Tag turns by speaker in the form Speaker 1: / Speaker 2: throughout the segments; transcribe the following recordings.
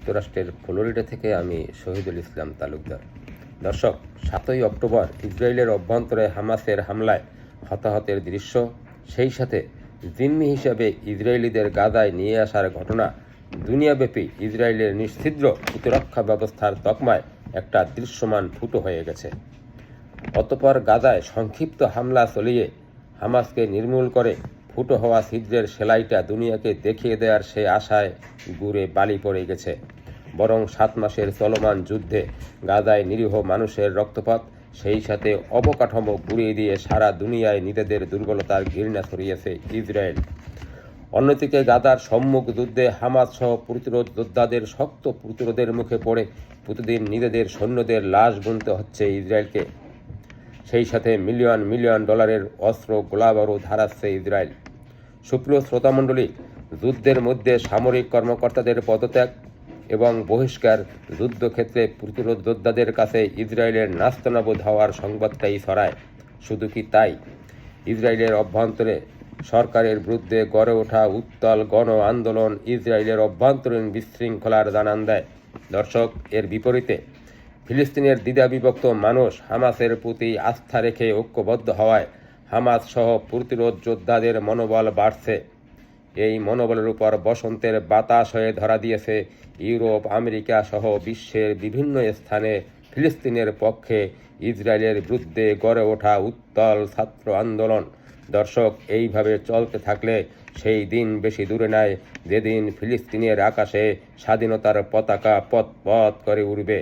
Speaker 1: যুক্তরাষ্ট্রের ফ্লোরিডা থেকে আমি শহীদুল ইসলাম তালুকদার। দর্শক, 7ই অক্টোবর ইসরায়েলের অভ্যন্তরে হামাসের হামলায় হতাহতের দৃশ্য, সেই সাথে জিম্মি হিসেবে ইসরায়েলিদের গাজায় নিয়ে আসার ঘটনা দুনিয়াব্যাপী ইসরায়েলের নিশ্ছিদ্র প্রতিরক্ষা ব্যবস্থার তকমায় একটা দৃশ্যমান ফুটো হয়ে গেছে। অতঃপর গাজায় সংক্ষিপ্ত হামলা চালিয়ে হামাসকে নির্মূল করে ফুটো হওয়া ছিদ্রের সেলাইটা দুনিয়াকে দেখিয়ে দেওয়ার সে আশায় গুড়ে বালি পড়ে গেছে। বরং 7 মাসের চলমান যুদ্ধে গাজায় নিরীহ মানুষের রক্তপাত, সেই সাথে অবকাঠামো গুঁড়িয়ে দিয়ে সারা দুনিয়ায় নিজেদের দুর্বলতার ঘৃণা ছড়িয়েছে ইসরায়েল। অন্যদিকে গাজার সম্মুখ যুদ্ধে হামাস সহ প্রতিরোধ যোদ্ধাদের শক্ত প্রতিরোধের মুখে পড়ে প্রতিদিন নিজেদের সৈন্যদের লাশ গুনতে হচ্ছে ইসরায়েলকে। সেই সাথে মিলিয়ন মিলিয়ন ডলারের অস্ত্র গোলাবারুদ হারাচ্ছে ইসরায়েল। সুপ্রিয় শ্রোতামণ্ডলী, যুদ্ধের মধ্যে সামরিক কর্মকর্তাদের পদত্যাগ এবং বহিষ্কার যুদ্ধক্ষেত্রে প্রতিরোধ যোদ্ধাদের কাছে ইসরায়েলের নাস্তানাবুদ হওয়ার সংবাদটাই ছড়ায়। শুধু কি তাই, ইসরায়েলের অভ্যন্তরে সরকারের বিরুদ্ধে গড়ে ওঠা উত্তাল গণ আন্দোলন ইসরায়েলের অভ্যন্তরীণ বিশৃঙ্খলার জানান দেয়। দর্শক, এর বিপরীতে ফিলিস্তিনের দ্বিধাবিভক্ত মানুষ হামাসের প্রতি আস্থা রেখে ঐক্যবদ্ধ হওয়ায় হামাস সহ প্রতিরোধ যোদ্ধাদের মনোবল বাড়ছে। এই মনোবলের উপর বসন্তের বাতাস হয়ে ধরা দিয়েছে ইউরোপ, আমেরিকা সহ বিশ্বের বিভিন্ন স্থানে ফিলিস্তিনের পক্ষে ইসরায়েলের বিরুদ্ধে গড়ে ওঠা উত্তাল ছাত্র আন্দোলন। দর্শক, এইভাবে চলতে থাকলে সেই দিন বেশি দূরে নয় যেদিন ফিলিস্তিনের আকাশে স্বাধীনতার পতাকা পথ পথ করে উড়বে।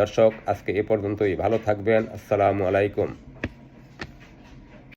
Speaker 1: দর্শক, আজকে এ পর্যন্তই। ভালো থাকবেন। আসসালামু আলাইকুম।